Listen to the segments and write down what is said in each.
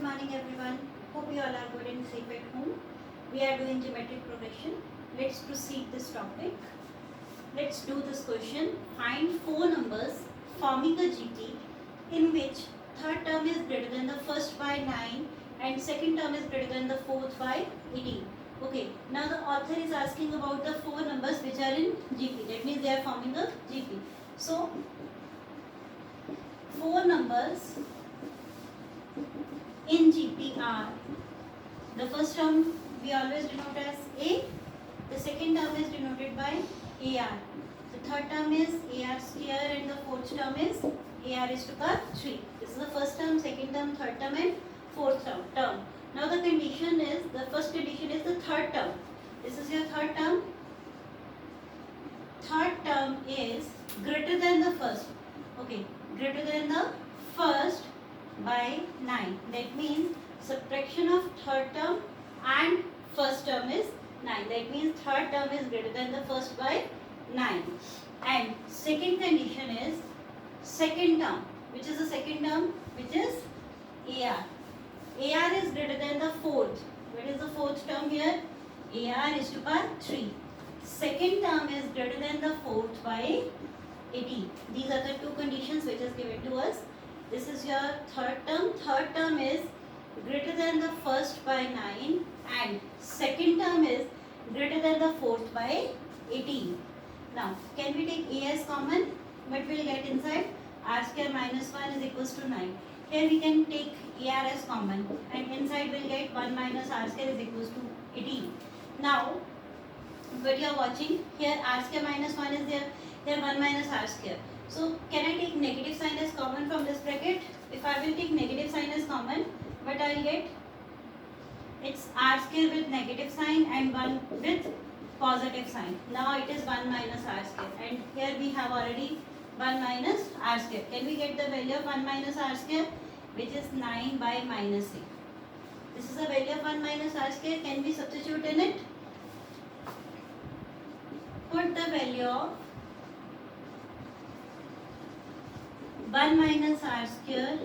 Good morning everyone. Hope you all are good and safe at home. We are doing geometric progression. Let's proceed this topic. Let's do this question. Find four numbers forming a GT in which third term is greater than the first by 9 and second term is greater than the fourth by 18. Okay, now the author is asking about the four numbers which are in GP. That means they are forming a GP. So, four numbers in GP are, the first term we always denote as A, the second term is denoted by AR, the third term is AR square and the fourth term is AR is to power 3. This is the first term, second term, third term and fourth term. Now the condition is, the first condition is the third term. This is your third term. Third term is greater than the first. Okay, greater than the first by 9. That means subtraction of third term and first term is 9. That means third term is greater than the first by 9. And second condition is second term. Which is the second term? Which is AR. AR is greater than the fourth. What is the fourth term here? AR is to power 3. Second term is greater than the fourth by 18. These are the two conditions which is given to us. This is your third term. Third term is greater than the first by 9 and second term is greater than the fourth by 18. Now, can we take A as common? What will get inside? R square minus 1 is equals to 9. Here we can take AR as common and inside will get 1 minus R square is equals to 18. Now, what you are watching, here R square minus 1 is there, here 1 minus R square. So, can I take negative sign as common from this bracket? If I will take negative sign as common, what I will get? It's R square with negative sign and 1 with positive sign. Now it is 1 minus R square and here we have already 1 minus R square. Can we get the value of 1 minus R square? Which is 9 by minus 8. This is the value of 1 minus R square. Can we substitute in it? Put the value of 1 minus R square,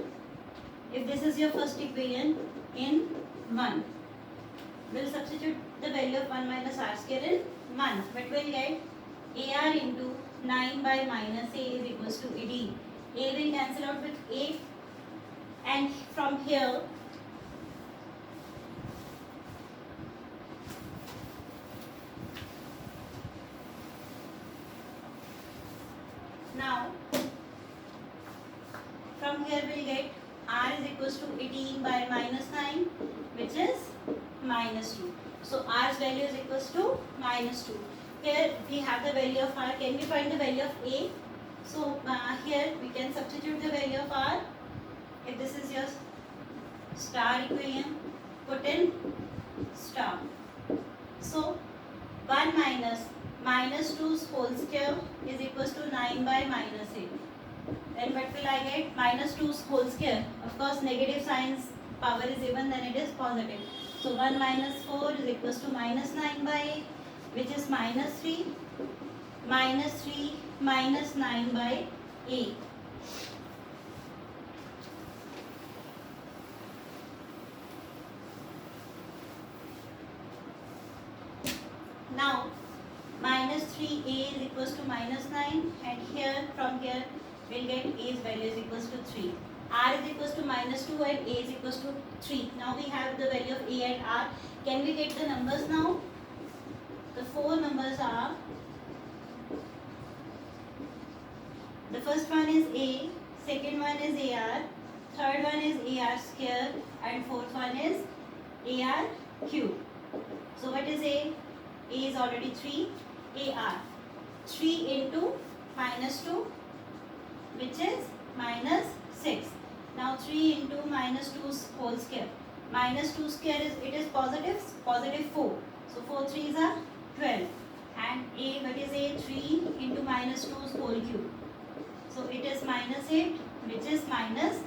if this is your first equation, in 1. We'll substitute the value of 1 minus R square in 1. But we'll get AR into 9 by minus A is equals to 18. A will cancel out with 8 and from here now from here we'll get R is equals to 18 by minus 9 which is minus 2. So R's value is equals to minus 2. Here we have the value of R. Can we find the value of A? So here we can substitute the value of R. If this is your star equation, put in star. So 1 minus 2's whole square is equals to 9 by minus 8. Then what will I get? Minus 2's whole square. Of course, negative signs power is even, then it is positive. So 1 minus 4 is equals to minus 9 by 8, which is minus 3. Minus 3 minus 9 by 8. Now, minus 3A is equals to minus 9 and here from here we'll get A's value is equals to 3. R is equals to minus 2 and A is equals to 3. Now we have the value of A and R. Can we get the numbers now? The four numbers are, the first one is A, second one is AR, third one is AR square and fourth one is AR cube. So what is A? A is already 3, AR. 3 into minus 2 which is minus 6. Now 3 into minus 2's whole square. Minus 2 square is, it is positive 4. So 4 3s are 12. And A, what is A? 3 into minus 2's whole cube. So it is minus 8 which is minus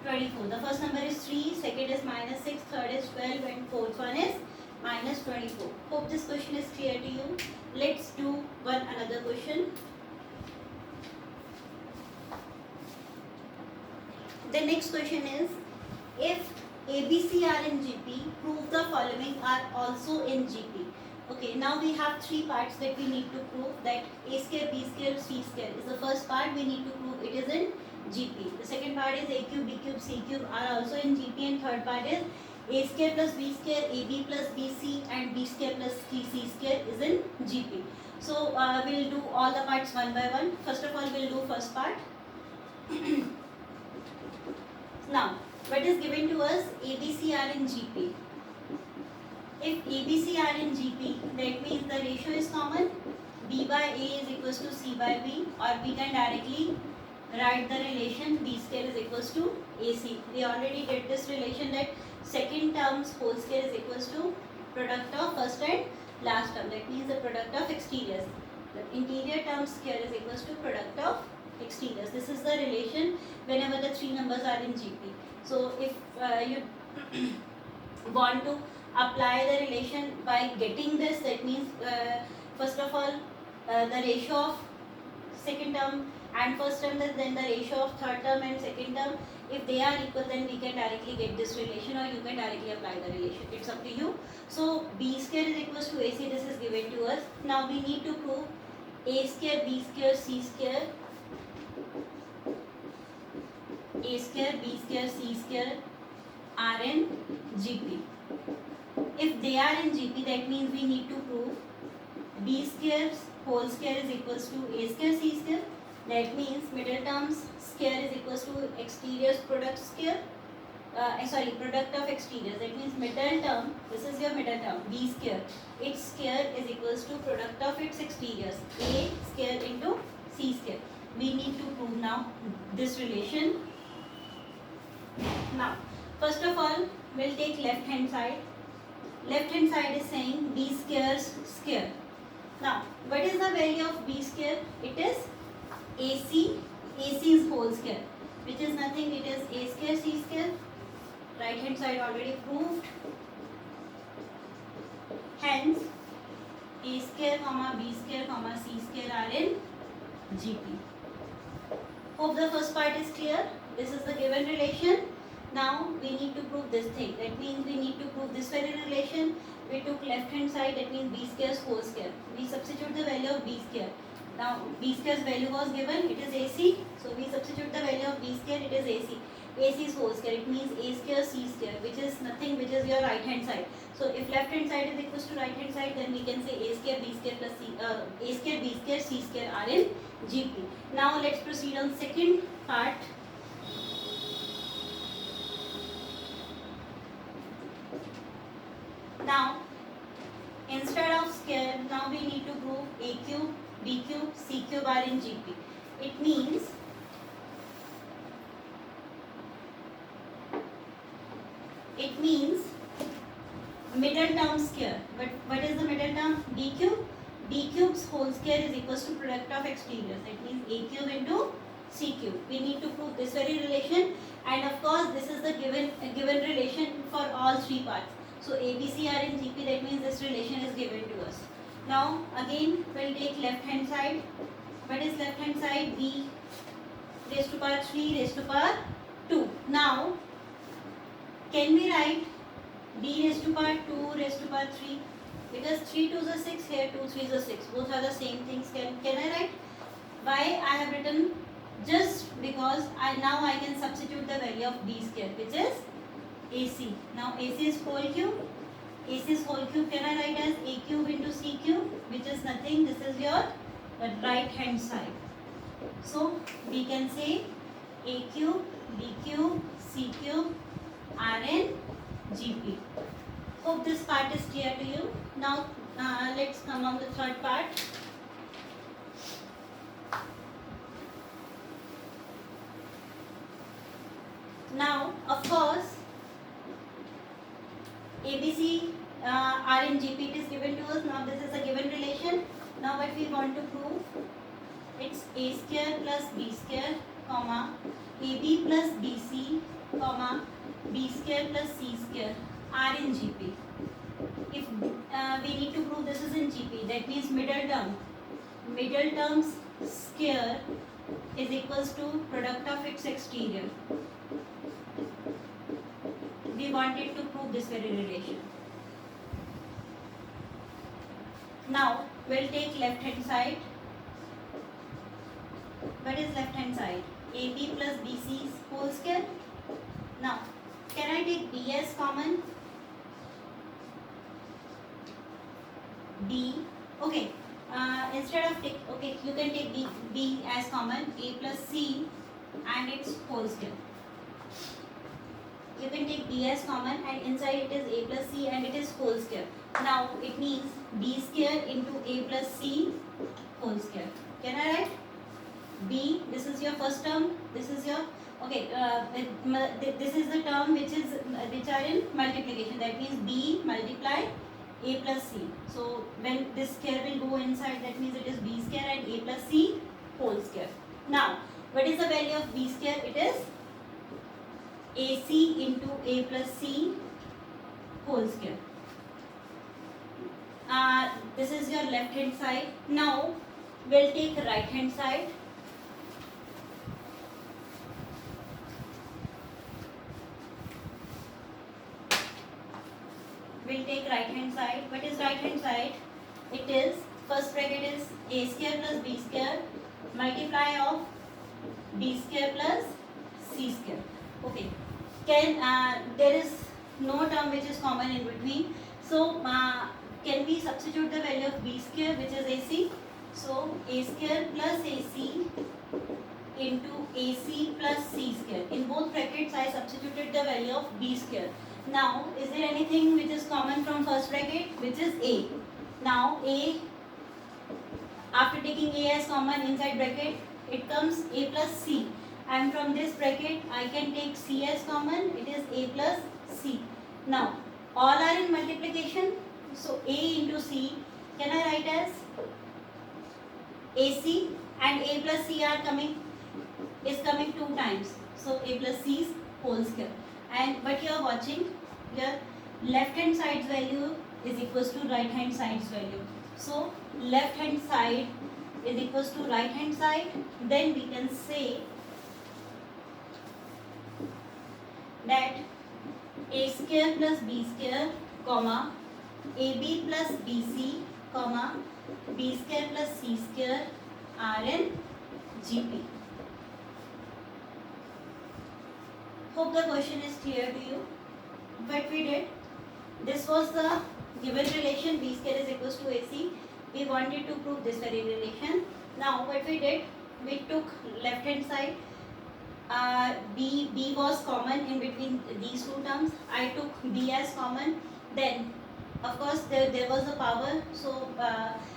24. The first number is 3, second is minus 6, third is 12 and fourth one is minus 24. Hope this question is clear to you. Let's do another question. The next question is, if ABC are in GP, prove the following are also in GP. Okay, now we have three parts that we need to prove, that A square, B square, C square is the first part. We need to prove it is in GP. The second part is A cube, B cube, C cube are also in GP, and third part is A square plus B square, AB plus BC, and B square plus C square is in GP. So we'll do all the parts one by one. First of all, we'll do first part. Now, what is given to us? ABC are in GP. If ABC are in GP, that means the ratio is common. B by A is equals to C by B, or we can directly write the relation B square is equals to AC. We already did this relation, that second term's whole square is equals to product of first and last term. That means the product of exteriors. The interior term square is equals to product of exteriors. This is the relation whenever the three numbers are in GP. So if you want to apply the relation by getting this, that means first of all the ratio of second term and first term, then the ratio of third term and second term, if they are equal, then we can directly get this relation, or you can directly apply the relation. It's up to you. So B square is equals to AC. This is given to us. Now we need to prove A square, B square, C square, A square, B square, C square are in GP. If they are in GP, that means we need to prove B square whole square is equals to A square, C square. That means middle terms square is equals to exteriors product square. Product of exteriors. That means middle term, this is your middle term, B square. Its square is equals to product of its exteriors, A square into C square. We need to prove now this relation. Now, first of all, we'll take left hand side. Left hand side is saying B square's square. Now, what is the value of B square? It is AC's whole square, which is nothing, it is A square, C square. Right hand side already proved. Hence, A square, B square, C square are in GP. Hope the first part is clear. This is the given relation. Now we need to prove this thing. That means we need to prove this very relation. We took left hand side, that means B square's whole square. We substitute the value of B square. Now B square's value was given, it is AC. So we substitute the value of B square, it is AC. AC's whole square, it means A square, C square, which is nothing, which is your right hand side. So if left hand side is equals to right hand side, then we can say A square, B square plus A square, B square, C square are in GP. Now let's proceed on second part. Now, instead of square, now we need to prove A cube, B cube, C cube are in GP. It means middle term square. But what is the middle term? B cube. B cube's whole square is equals to product of exteriors. That means A cube into C cube. We need to prove this very relation, and of course this is the given relation for all three parts. So ABC are in GP, that means this relation is given to us. Now again we'll take left hand side. What is left hand side? B raised to power 3 raised to power 2. Now can we write B raised to power 2 raised to power 3? Because 3 2s are 6, here 2 3s are 6. Both are the same things. Can I write? Why I have written? Just because now I can substitute the value of B square, which is AC. Now AC is whole cube. AC's whole cube can I write as A cube into C cube, which is nothing. This is your right hand side. So we can say A cube, B cube, C cube are in GP. Hope this part is clear to you. Now let's come on the third part. Now, of course, ABC are in GP, it is given to us. Now this is a given relation. Now what we want to prove, it's A square plus B square, comma, AB plus BC, comma, B square plus C square are in GP. If we need to prove this is in GP, that means middle term's square is equals to product of its exterior. We wanted to prove this very relation. Now we'll take left hand side. What is left hand side? AB plus BC whole square. Now can I take B as common? B. Okay. Instead of you can take B as common. A plus C and its whole square. You can take B as common and inside it is A plus C and it is whole square. Now it means B square into A plus C whole square. Can I write? B, this is your first term, this is your, okay, this is the term which are in multiplication. That means B multiply A plus C. So when this square will go inside, that means it is B square and A plus C whole square. Now, what is the value of B square? It is AC into A plus C whole square. This is your left hand side. Now, we'll take right hand side. We'll take right hand side. What is right hand side? It is, first bracket is A square plus B square multiply of B square plus C square. Okay. There is no term which is common in between. So can we substitute the value of B square, which is AC? So A square plus AC into AC plus C square. In both brackets I substituted the value of B square. Now is there anything which is common from first bracket, which is A? Now A, after taking A as common inside bracket, it comes A plus C, and from this bracket I can take C as common, it is A plus C. Now all are in multiplication, so A into C can I write as AC, and A plus C is coming 2 times, so A plus C's whole square. And what you are watching, your left hand side's value is equals to right hand side's value. So left hand side is equals to right hand side. Then we can say that A square plus B square, comma, AB plus BC, comma, B square plus C square are in GP. Hope the question is clear to you. What we did, this was the given relation, B square is equals to AC. We wanted to prove this very relation. Now what we did, we took left hand side, B was common in between these two terms. I took B as common. Then of course there was a power, so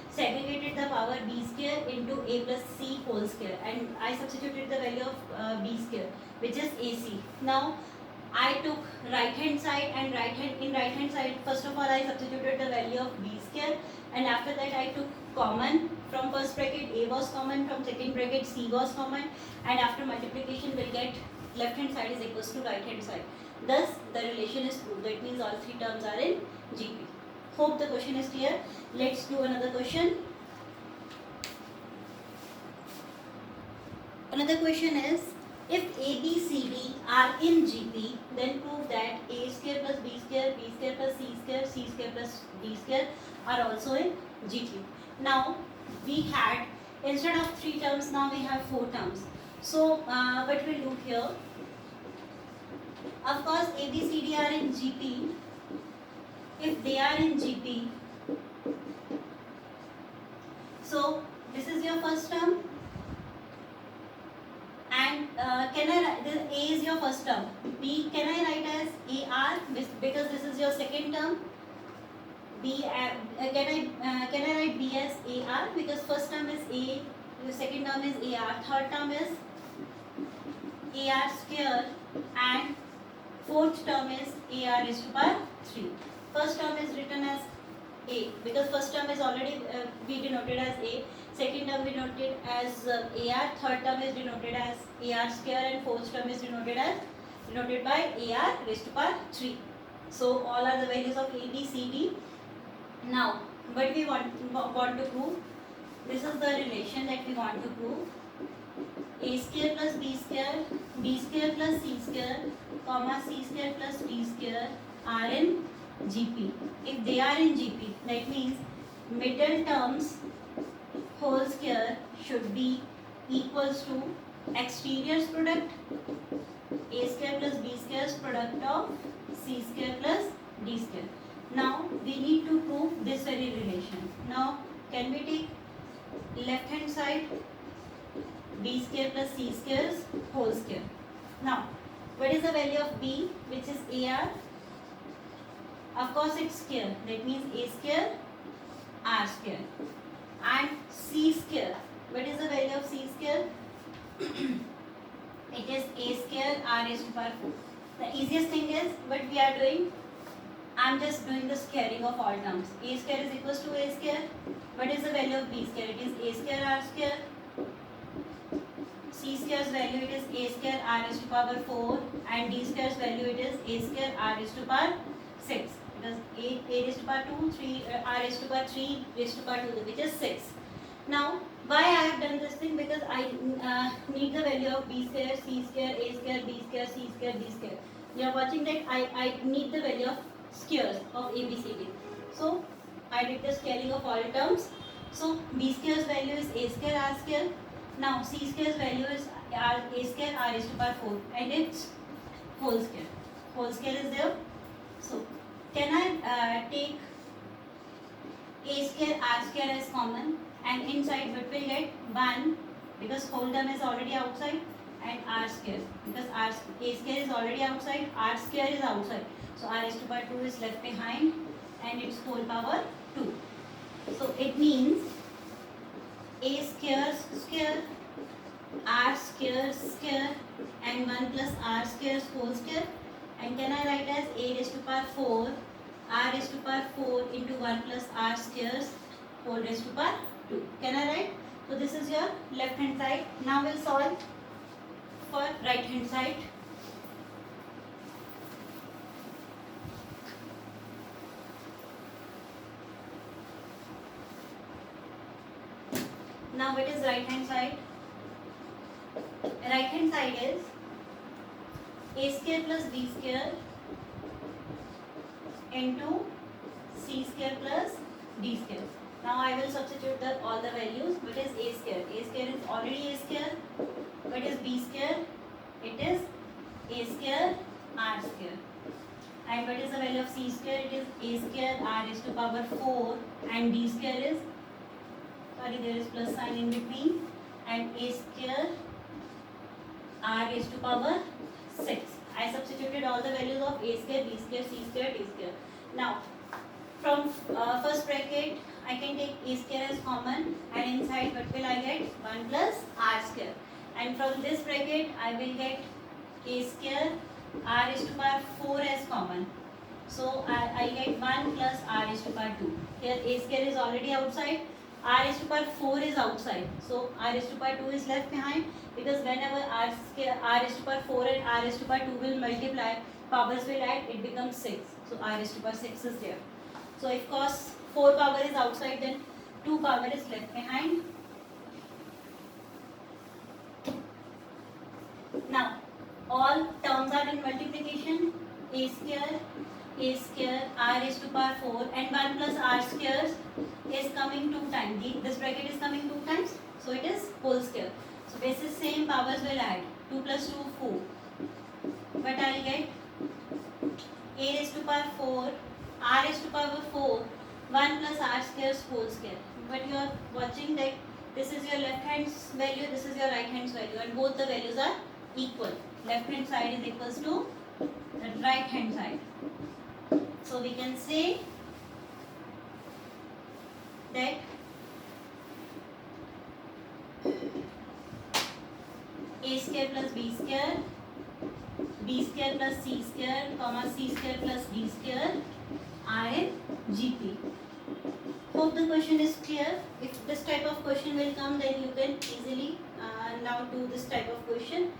segregated the power B square into A plus C whole square, and I substituted the value of B square, which is AC. Now I took right hand side, and right hand side, first of all I substituted the value of B square, and after that I took common. From first bracket A was common, from second bracket C was common, and after multiplication we'll get left hand side is equals to right hand side. Thus the relation is proved. That means all 3 terms are in GP. Hope the question is clear. Let's do another question. Another question is, if A, B, C, D are in GP, then prove that A square plus B square, B square plus C square, C square plus D square are also in GP. Now we had, instead of 3 terms, now we have 4 terms. So what we'll do here, of course A, B, C, D are in GP. If they are in GP, so this is your first term, and can I write, this A is your first term, B can I write as AR because this is your second term. B can I write B as AR because first term is A, the second term is AR, third term is AR square, and fourth term is AR raised to power 3. First term is written as A because first term is already we denoted as A, second term we denoted as AR, third term is denoted as AR square, and fourth term is denoted by AR raised to power 3. So all are the values of A, B, C, D. Now what we want to prove, this is the relation that we want to prove. a square plus b square plus c square, comma c square plus d square are in GP. If they are in GP, that means middle terms whole square should be equals to exterior's product a square plus b square's product of c square plus d square. Now we need to prove this very relation. Now can we take left hand side b square plus c square's whole square. Now what is the value of b, which is AR? Of course it's square, that means a square r square, and c square. What is the value of c square? It is a square r raised to power 4. The easiest thing is what we are doing. I am just doing the squaring of all terms. A square is equals to a square. What is the value of b square? It is a square r square. C square's value it is a square r raised to power 4, and d square's value it is a square r raised to power 6. Because a raised to power 2, 3, r raised to power 3 raised to power 2, which is 6. Now, why I have done this thing? Because I need the value of b square, c square, a square, b square, c square, d square. You are watching that I need the value of squares of a, b, c, d. So, I did the scaling of all terms. So, b square's value is a square r square. Now, c square's value is a square r raised to power 4, and it's whole square. Whole square is there. So, can I take a square r square as common, and inside what will get 1, because whole term is already outside, and r square because a square is already outside, r square is outside. So, r raised to power 2 is left behind, and its whole power 2. So, it means a square square, r square square, and 1 plus r square whole square. And can I write as a raised to power 4, r raised to power 4 into 1 plus r squares whole raised to power 2. Can I write? So this is your left hand side. Now we'll solve for right hand side. Now what is right hand side? Right hand side is a square plus b square into c square plus d square. Now I will substitute all the values. What is a square? A square is already a square. What is b square? It is a square r square. And what is the value of c square? It is a square r raised to power 4, and d square is, sorry, there is plus sign in between, and a square r raised to power 6. I substituted all the values of a square, b square, c square, d square. Now, from first bracket, I can take a square as common, and inside what will I get? 1 plus r square. And from this bracket, I will get a square r raised to power 4 as common. So, I get 1 plus r raised to power 2. Here a square is already outside, r raised to power 4 is outside. So, r raised to power 2 is left behind, because whenever r raised to power 4 and r raised to power 2 will multiply, powers will add, it becomes 6. So, r raised to power 6 is there. So, if cos 4 power is outside, then 2 power is left behind. Now, all terms are in multiplication. A square, r raised to power 4, and 1 plus r squares is coming 2 times. This bracket is coming 2 times, so it is whole square. So, basis same, powers will add. 2 plus 2, 4. But I will get a raised to power 4, r raised to power 4, 1 plus r squares whole square. But you are watching that this is your left hand's value, this is your right hand's value, and both the values are equal. Left hand side is equals to the right hand side. So we can say that a square plus b square plus c square, comma c square plus d square are in GP. Hope the question is clear. If this type of question will come, then you can easily now do this type of question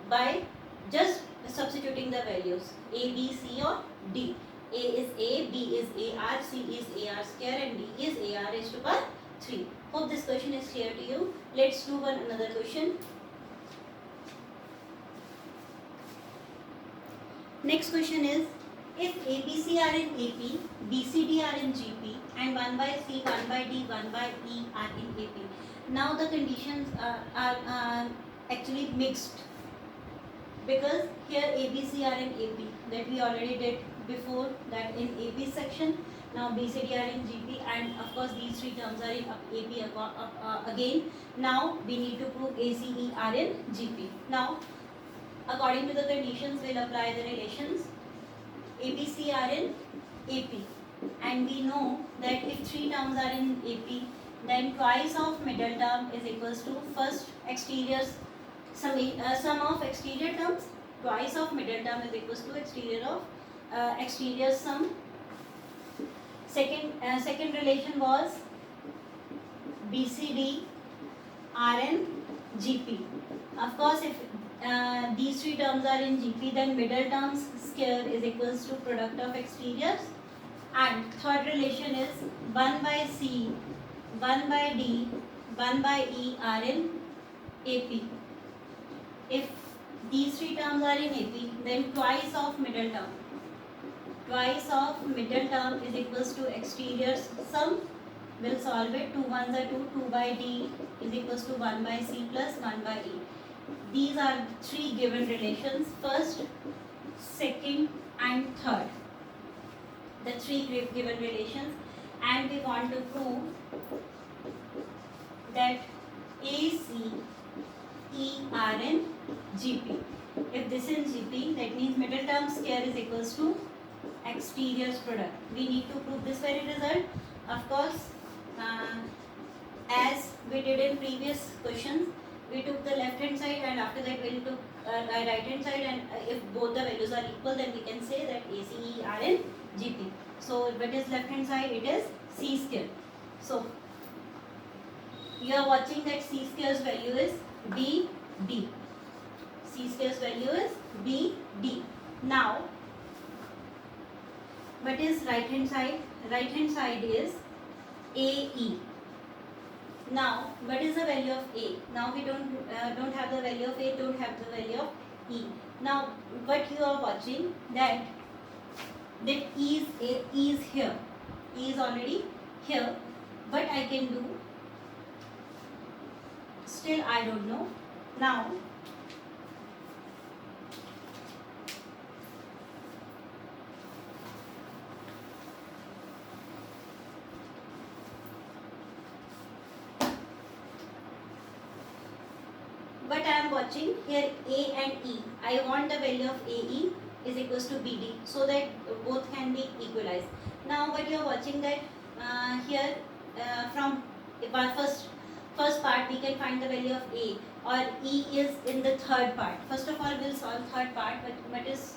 by just substituting the values a, b, c or d. A is a, b is a r, c is a r square, and d is a r raised to power 3. Hope this question is clear to you. Let's do another question. Next question is, if ABC are in AP, BCD are in GP, and 1 by C, 1 by D, 1 by E are in AP. Now the conditions are actually mixed, because here ABC are in AP, that we already did before that in AP section. Now BCD are in GP, and of course these three terms are in AP again. Now we need to prove ACE are in GP. Now according to the conditions, we'll apply the relations. ABC are in AP, and we know that if three terms are in AP, then twice of middle term is equals to first exterior sum of exterior terms, twice of middle term is equals to exterior sum. Second relation was BCD are in GP. Of course, if these three terms are in GP, then middle terms square is equals to product of exteriors. And third relation is 1 by C, 1 by D, 1 by E are in AP. If these three terms are in AP, then twice of middle term. Twice of middle term is equals to exterior sum. We'll solve it. 2 1s are 2. 2 by D is equals to 1 by C plus 1 by E. These are three given relations, first, second and third. The three given relations, and we want to prove that ACE are in GP. If this is GP, that means middle term square is equals to exterior product. We need to prove this very result. Of course, as we did in previous questions, we took the left hand side, and after that we took right hand side, and if both the values are equal, then we can say that ACE are in GP. So what is left hand side? It is C square. So you are watching that C square's value is BD. C square's value is BD. Now what is right hand side? Right hand side is AE. Now what is the value of A? Now we don't have the value of A, don't have the value of E. Now what you are watching, that E is here. E is already here. What I can do, still I don't know. Now what I am watching here, A and E. I want the value of AE is equals to BD, so that both can be equalized. Now what you are watching, that here from first part we can find the value of A, or E is in the third part. First of all we'll solve third part, but what is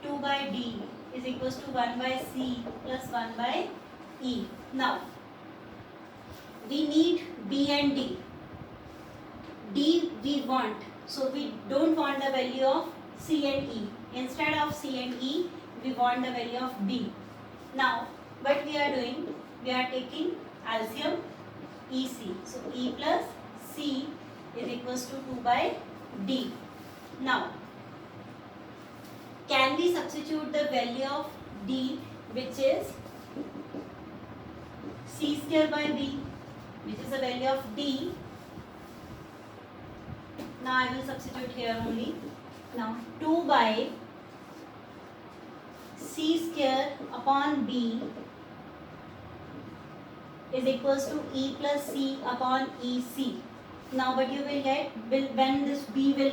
2 by D is equals to 1 by C plus 1 by E. Now we need B and D. D we want, so we don't want the value of C and E. Instead of C and E, we want the value of B. Now what we are doing, we are taking LCM EC. So E plus C is equals to 2 by D. Now can we substitute the value of D, which is C square by B, which is the value of D. Now I will substitute here only. Now 2 by C square upon B is equals to E plus C upon EC. Now what you will get, when this B will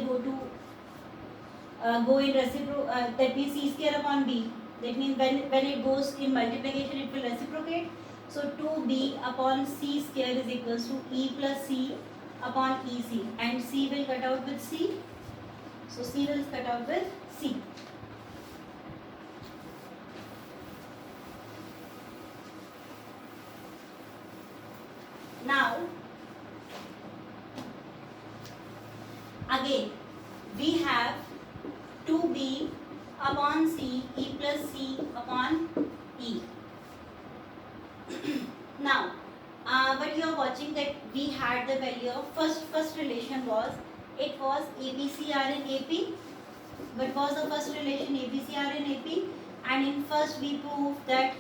go in reciprocal, that means C square upon B, that means when it goes in multiplication it will reciprocate. So 2B upon C square is equals to E plus C upon EC, and C will cut out with C. So C will cut out with C. Now again we have 2B upon C, E plus C upon E. Now but you are watching that we had the value of first relation was, it was ABC are in AP, What was the first relation? ABC are in AP, and in first we proved that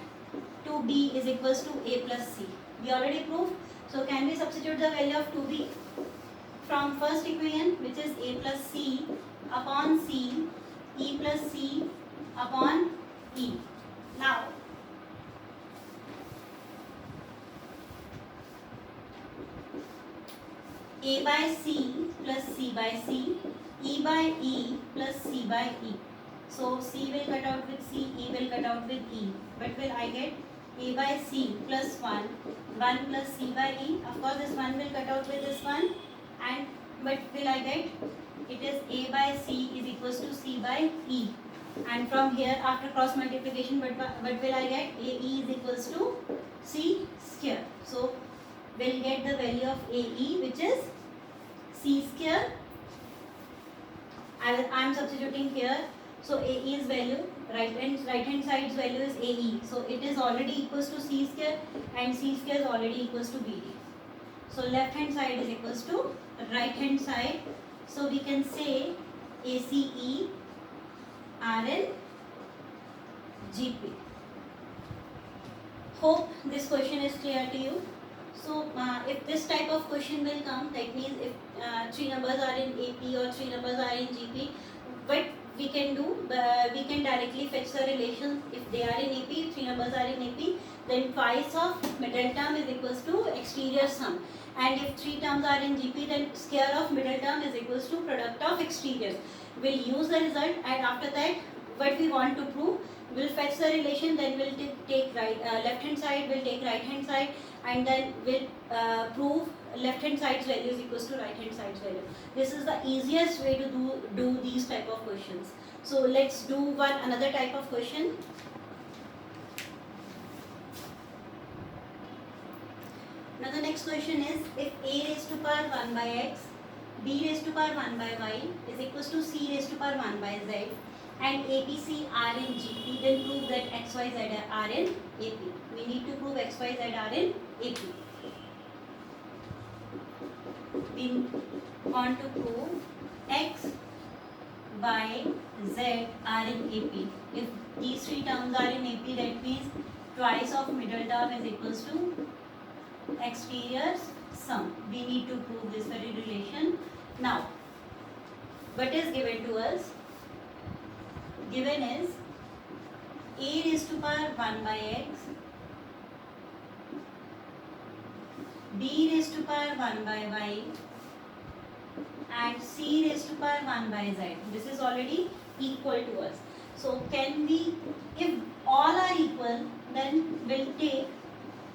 2B is equals to A plus C. We already proved. So can we substitute the value of 2B from first equation, which is A plus C upon C, E plus C upon E. Now A by C plus C by C, E by E plus C by E. So C will cut out with C, E will cut out with E. What will I get? A by C plus 1, 1 plus C by E. Of course this 1 will cut out with this 1, and what will I get? It is A by C is equals to C by E. And from here after cross multiplication, what will I get? AE is equals to C square. So we'll get the value of AE, which is C square. I am substituting here. So AE's value, right hand side's value is AE. So it is already equals to C square, and C square is already equals to BD. So left hand side is equals to right hand side. So we can say ACE are in GP. Hope this question is clear to you. So if this type of question will come, that means if 3 numbers are in AP or 3 numbers are in GP, what we can do, we can directly fetch the relation. If they are in AP, 3 numbers are in AP, then twice of middle term is equals to exterior sum. And if 3 terms are in GP, then square of middle term is equals to product of exteriors. We'll use the result, and after that what we want to prove, we'll fetch the relation, then we'll take left hand side, we'll take right hand side, and then we'll prove left hand side's value is equals to right hand side's value. This is the easiest way to do these type of questions. So let's do another type of question. Now the next question is, if A raised to power 1 by x, B raised to power 1 by y is equals to C raised to power 1 by z, and ABC are in GP, then prove that x, y, z are in AP. We need to prove x, y, z are in AP. We want to prove x, y, z are in AP. If these 3 terms are in AP, that means twice of middle term is equals to exterior sum. We need to prove this very relation. Now, what is given to us? Given is A raised to power 1 by x, B raised to power 1 by y, and C raised to power 1 by z. This is already equal to us. So can we, if all are equal, then we'll take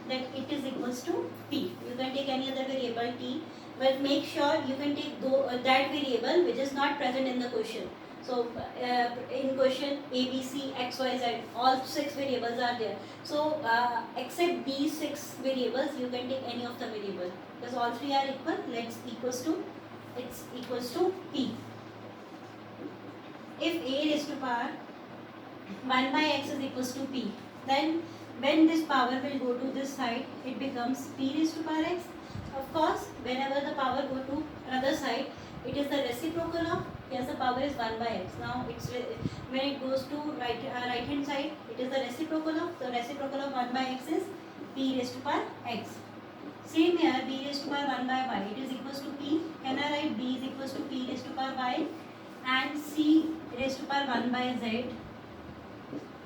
that it is equals to P. You can take any other variable T, but make sure you can take that variable which is not present in the question. So in question A, B, C, X, Y, Z, all 6 variables are there. So except these 6 variables, you can take any of the variable, because all 3 are equal. It's equals to P. If A raised to power 1 by x is equals to P, then when this power will go to this side, it becomes P raised to power x. Of course, whenever the power go to another side, it is the reciprocal of, yes, the power is 1 by x. Now it's when it goes to right hand side, it is the reciprocal of 1 by x is P raised to power x. Same here, B raised to power 1 by y, it is equals to P. Can I write B is equals to P raised to power y, and C raised to power 1 by z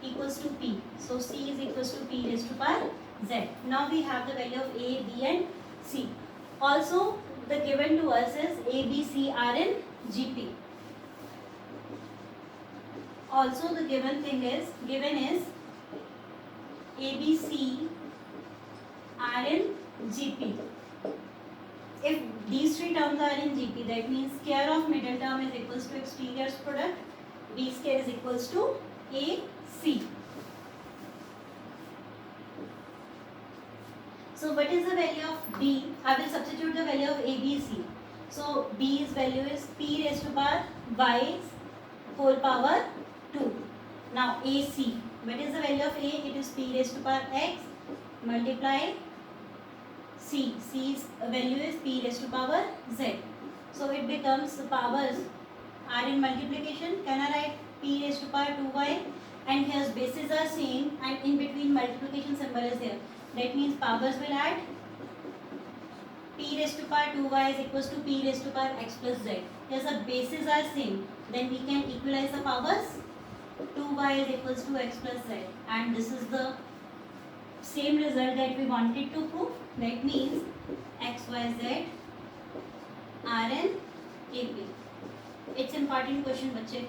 equals to P. So C is equals to P raised to power z. Now we have the value of A, B and C. Also the given to us is A, B, C are in GP. Also the given is A, B, C are in GP. If these 3 terms are in GP, that means square of middle term is equals to exterior product, B square is equals to AC. So what is the value of B? I will substitute the value of A, B, C. So B's value is P raised to power y whole power 2. Now AC, what is the value of A? It is P raised to power x multiply C. C's value is P raised to power z. So it becomes the powers are in multiplication, can I write p raised to power 2y, and here's bases are same and in between multiplication symbol is here. That means powers will add. P raised to power 2y is equals to p raised to power x plus z. Here's the bases are same. Then we can equalize the powers. 2y is equals to x plus z. And this is the same result that we wanted to prove. That means x, y, z are in AP. It's important question, bache.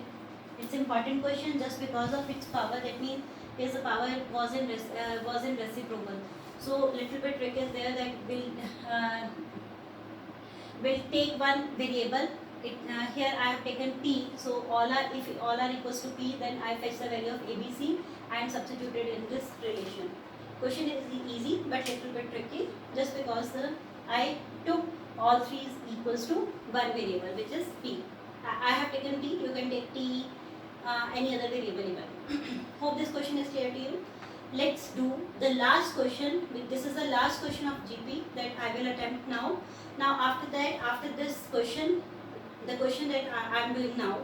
It's important question just because of its power. That means the power was in reciprocal. So little bit trick is there that will take one variable. Here I have taken p. So if all are equals to p, then I fetch the value of ABC and substituted in this relation. Question is easy but little bit tricky just because I took all three is equals to one variable, which is p. I have taken p. You can take t, any other variable even. Hope this question is clear to you. Let's do the last question. This is the last question of GP that I will attempt now. Now after that, after this question, the question that I am doing now,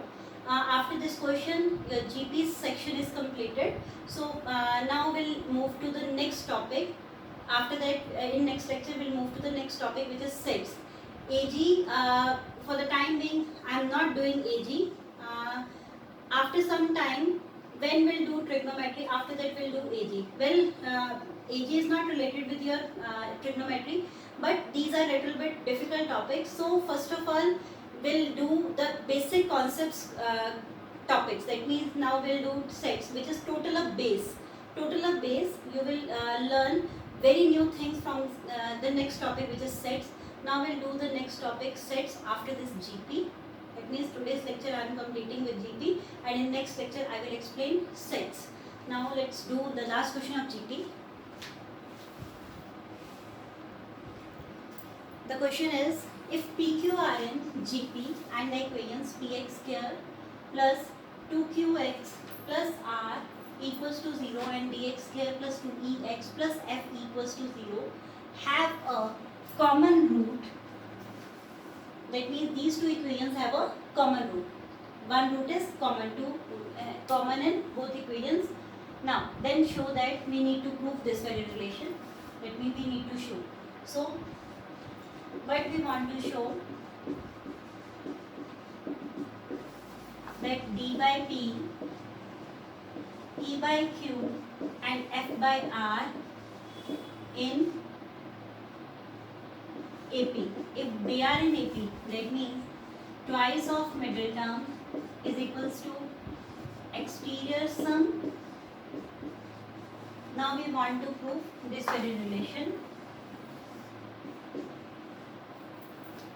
after this question, your GP section is completed. So now we'll move to the next topic. After that, in next lecture, we'll move to the next topic, which is sets. AG, for the time being, I am not doing AG. After some time, when we'll do trigonometry, after that we'll do AG. Well, AG is not related with your trigonometry, but these are little bit difficult topics. So first of all, we'll do the basic concepts topics. That means now we'll do sets, which is total of base. Total of base, you will learn very new things from the next topic, which is sets. Now we'll do the next topic, sets, after this GP. That means today's lecture I am completing with GP, and in next lecture I will explain sets. Now let's do the last question of GP. The question is, if PQ are in GP and the equations px square plus 2qx plus r equals to 0 and dx square plus 2ex plus f equals to 0 have a common root, that means these two equations have a common root. One root is common in both equations. Now, then show that we need to prove this very relation. That means we need to show. So, what we want to show that d by p, e by q and f by r in AP. If they are in AP, that means twice of middle term is equals to exterior sum. Now we want to prove this very relation.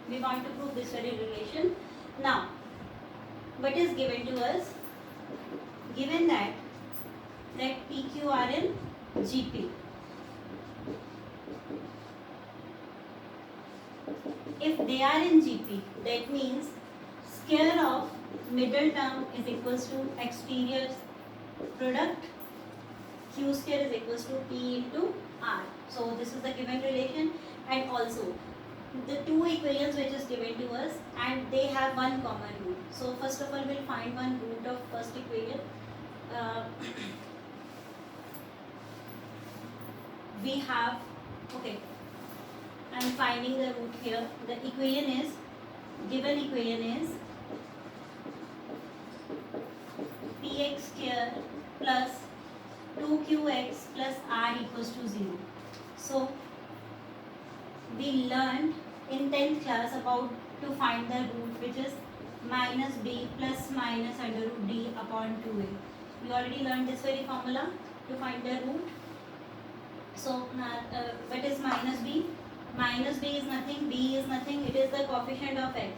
We want to prove this very relation. Now, what is given to us? Given that PQ are in GP. If they are in GP, that means square of middle term is equals to exterior product, Q square is equals to P into R. So this is the given relation, and also the two equations which is given to us, and they have one common root. So first of all, we'll find one root of first equation. We have, okay, I am finding the root here. The equation is, given equation is px square plus 2qx plus r equals to 0. So we learned in 10th class about to find the root, which is minus b plus minus under root d upon 2a. We already learned this very formula to find the root. So what is minus b? Minus b is nothing, b is nothing, it is the coefficient of x.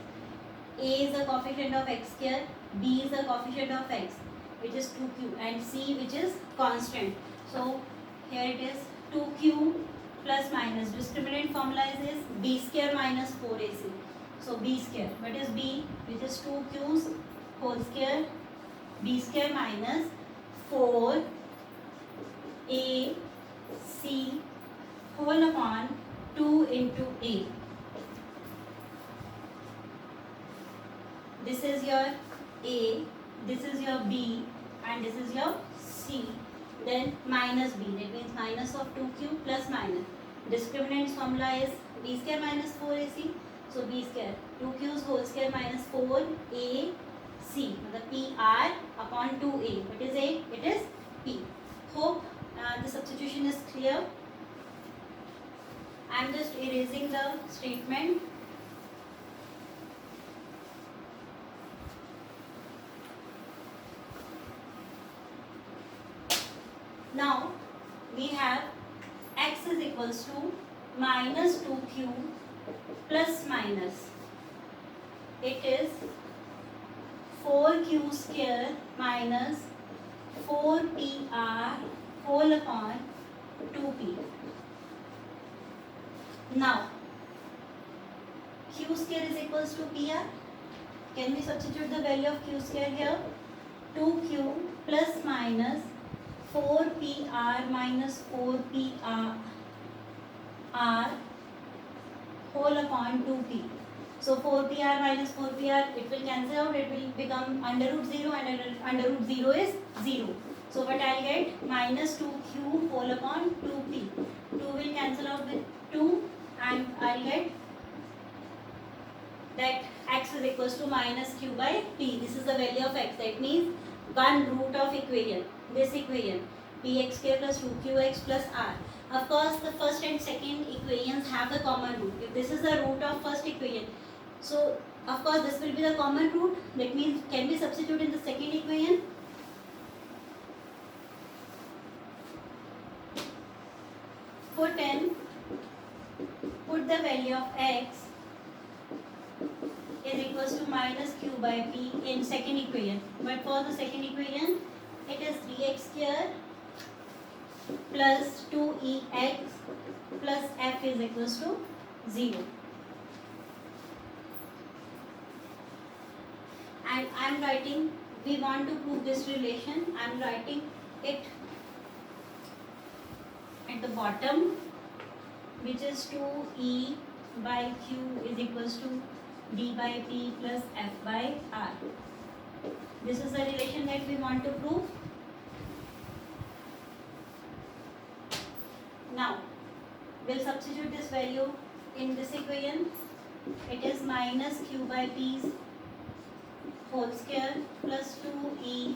A is the coefficient of x square, b is the coefficient of x, which is 2q, and c, which is constant. So here it is 2q plus minus. Discriminant formula is b square minus 4ac. So b square, what is b? Which is 2q's whole square, b square minus 4ac whole upon 2 into a. This is your A, this is your B, and this is your C. Then minus B, that means minus of 2q plus minus. Discriminant's formula is B square minus 4AC. So B square 2q's whole square minus 4AC. The PR upon 2A. What is A? It is P. Hope the substitution is clear. I am just erasing the statement. Now we have x is equals to minus 2q plus minus. It is 4q square minus 4pr whole upon 2p. Now q square is equals to pr. Can we substitute the value of q square here? 2q plus minus 4pr minus 4pr whole upon 2p. So 4pr minus 4pr, it will cancel out, it will become under root 0, and under root 0 is 0. So what I'll get? Minus 2q whole upon 2p. 2 will cancel out with 2, and I'll get that x is equals to minus q by p. This is the value of x. That means one root of equation. This equation px square plus 2qx plus r. Of course, the first and second equations have the common root. If this is the root of first equation, so of course this will be the common root. That means can we substitute in the second equation? For 10, put the value of x is equals to minus q by p in second equation. But for the second equation, it is 3x square plus 2ex plus f is equals to 0. And I am writing, we want to prove this relation, I am writing it at the bottom, which is 2e by q is equals to d by p plus f by r. This is the relation that we want to prove. Now, we'll substitute this value in this equation. It is minus q by p whole square plus 2e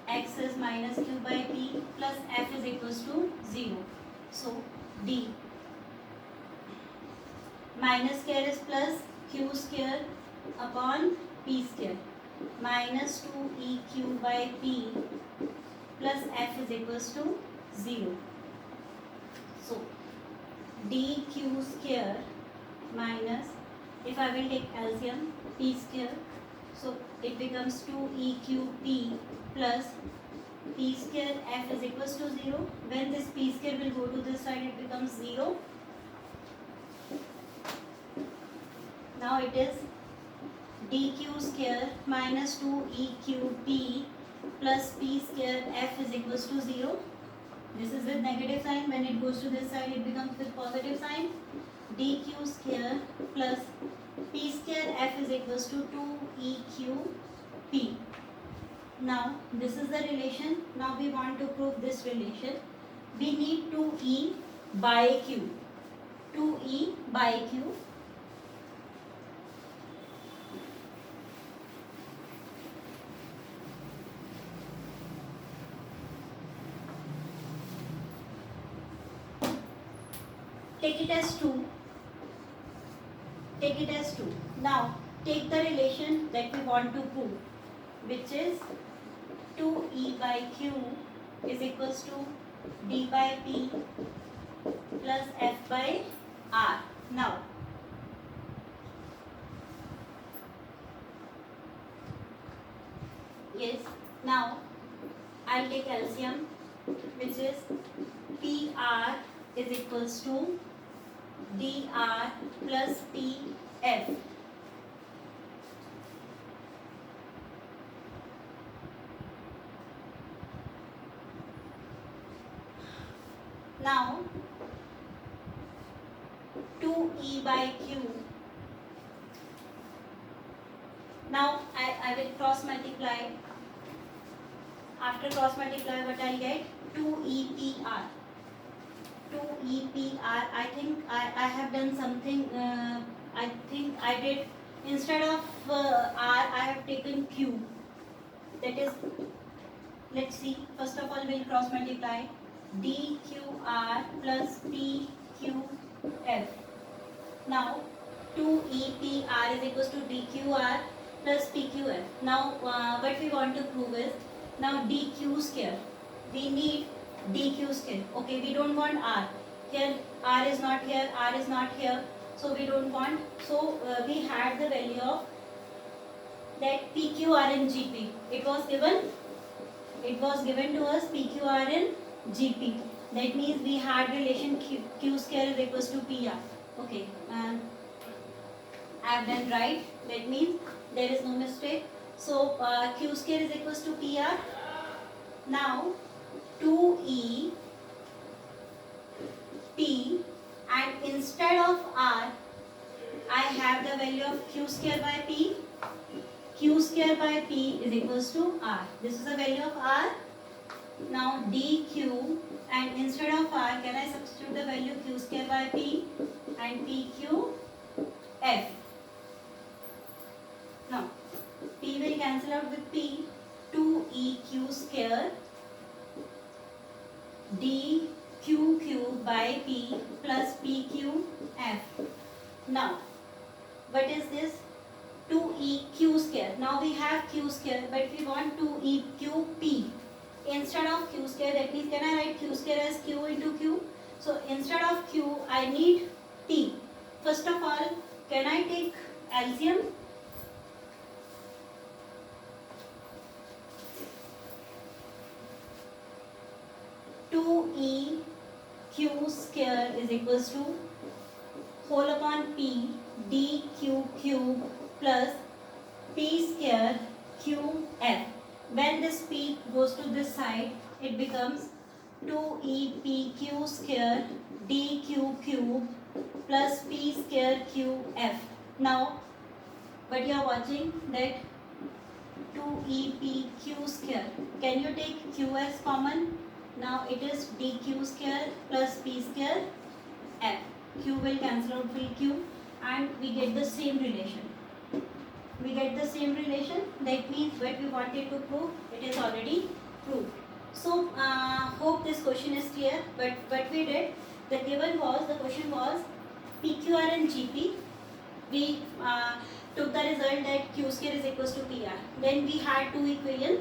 x is minus q by p plus f is equals to 0. So, d minus square is plus q square upon p square minus 2eq by p plus f is equals to 0. So, dq square minus, if I will take LCM, p square, so it becomes 2eqp plus p square f is equals to 0. When this p square will go to this side, it becomes 0. Now it is dq square minus 2eqp plus p square f is equals to 0. This is with negative sign. When it goes to this side, it becomes with positive sign. dq square plus p square f is equals to 2eqp. Now this is the relation. Now we want to prove this relation. We need 2e by q. 2e by q. Take it as 2. Take it as 2. Now, take the relation that we want to prove, which is 2e by q is equals to d by p plus f by r. Now, yes, now I'll take LCM, which is PR is equals to dr plus pf. Now 2e by q. Now I I will cross multiply. After cross multiply, what I'll get? 2EPR. 2EPR. I think I have done something. I think I did, instead of R, I have taken Q. That is, let's see. First of all, we'll cross multiply. DQR plus PQF. Now 2EPR is equals to DQR plus PQF. Now what we want to prove is, now DQ square. We need DQ square. Okay, we don't want R. Here R is not here, R is not here. So we don't want. So we had the value of that PQR in GP. It was given to us PQR in GP. That means we had relation Q square is equals to PR. Okay, I have done right. That means there is no mistake. So Q square is equals to PR. Now 2E P, and instead of R, I have the value of Q square by P. Q square by P is equals to R. This is the value of R. Now DQ, and instead of R, can I substitute the value Q square by P and PQF? Now P will cancel out with P. 2EQ square DQQ by P plus PQF. Now what is this? 2EQ square. Now we have Q square, but we want 2EQP. Instead of Q square, that means can I write Q square as Q into Q? So instead of Q, I need T. First of all, can I take LCM? EQ square is equals to whole upon P DQ cube plus P square QF. When this P goes to this side, it becomes 2EPQ square DQ cube plus P square QF. Now, what you are watching, that 2EPQ square. Can you take Q as common? Now it is DQ square plus P square F. Q will cancel out PQ and we get the same relation. That means what we wanted to prove, it is already proved. So hope this question is clear. But what we did, the question was PQR and GP. We took the result that Q square is equals to PR. Then we had two equations,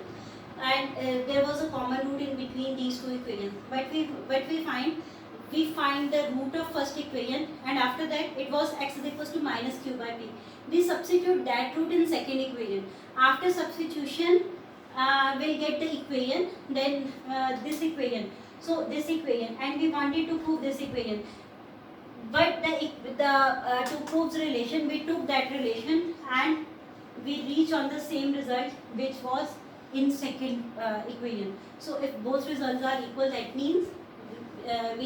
and there was a common root in between these two equations. But we find the root of first equation, and after that it was x is equals to minus q by p. We substitute that root in second equation. After substitution, we'll get the equation, then this equation. So this equation, and we wanted to prove this equation. But to prove the relation, we took that relation and we reach on the same result which was in second equation. So if both results are equal, that means what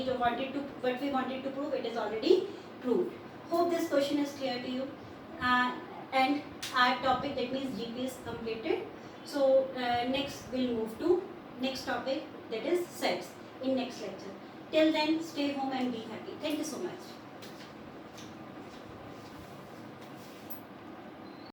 we wanted to prove, it is already proved. Hope this question is clear to you. And our topic, that means GP, is completed. So next we'll move to next topic, that is sets, in next lecture. Till then, stay home and be happy. Thank you so much.